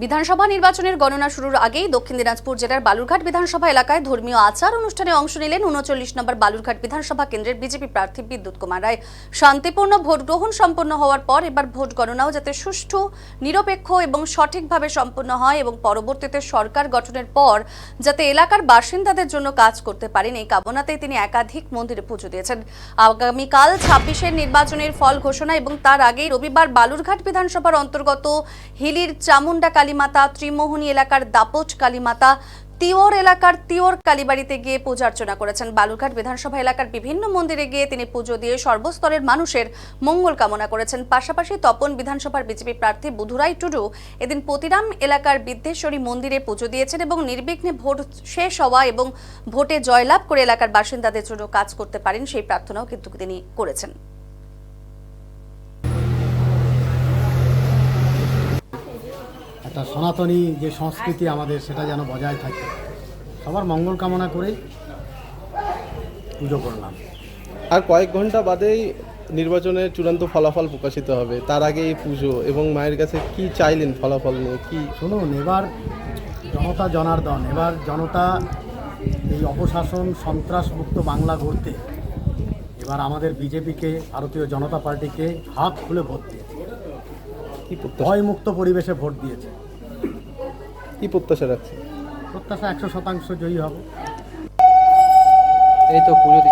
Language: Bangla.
বিধানসভা নির্বাচনের গণনা শুরুর আগেই দক্ষিণ দিনাজপুর জেলার বালুরঘাট বিধানসভা এলাকায় ধর্মীয় আচার অনুষ্ঠানে অংশ নিলেন ৩৯ নম্বর বালুরঘাট বিধানসভা কেন্দ্রের বিজেপি প্রার্থী বিদ্যুৎ কুমার রায়। শান্তিপূর্ণ ভোট গ্রহণ সম্পন্ন হওয়ার পর এবার ভোট গণনাও যাতে সুষ্ঠু, নিরপেক্ষ এবং সঠিকভাবে সম্পন্ন হয় এবং পরবর্তীতে সরকার গঠনের পর যাতে এলাকার বাসিন্দাদের জন্য কাজ করতে পারেন এই কামনাতেই তিনি একাধিক মন্দিরে পুজো দিয়েছেন। আগামীকাল ২৬-এর নির্বাচনের ফল ঘোষণা এবং তার আগেই রবিবার বালুরঘাট বিধানসভার অন্তর্গত হিলির চামুন্ডা কালীমাতা, ত্রিমোহনী এলাকার দাপট কালীমাতা, তিওর এলাকার তিওর কালীবাড়িতে গিয়ে পূজা অর্চনা করেছেন। বালুরঘাট বিধানসভা এলাকার বিভিন্ন মন্দিরে গিয়ে তিনি পুজো দিয়ে সর্বস্তরের মানুষের মঙ্গল কামনা করেছেন। পাশাপাশি তপন বিধানসভার বিজেপি প্রার্থী বুধুরাই টুডু এদিন পতিরাম এলাকার বিদ্যেশ্বরী মন্দিরে পুজো দিয়েছেন এবং নির্বিঘ্নে ভোট শেষ হওয়া এবং ভোটে জয়লাভ করে এলাকার বাসিন্দাদের জন্য কাজ করতে পারেন সেই প্রার্থনাও কিন্তু তিনি করেছেন। একটা সনাতনী যে সংস্কৃতি আমাদের, সেটা যেন বজায় থাকে, সবার মঙ্গল কামনা করে পুজো করলাম। আর কয়েক ঘন্টা বাদেই নির্বাচনের চূড়ান্ত ফলাফল প্রকাশিত হবে, তার আগে এই পুজো এবং মায়ের কাছে কি চাইলেন ফলাফল নিয়ে? কি শুনুন, এবার জনতা জনার্দন, এবার জনতা এই অপশাসন সন্ত্রাসমুক্ত বাংলা গড়তে এবার আমাদের বিজেপিকে, ভারতীয় জনতা পার্টিকে হাত খুলে ভোট দিয়েছে, ভয়মুক্ত পরিবেশে ভোট দিয়েছে। কি প্রত্যাশা রাখছে? প্রত্যাশা ১০০% জয়ী হব। এই তো পুজো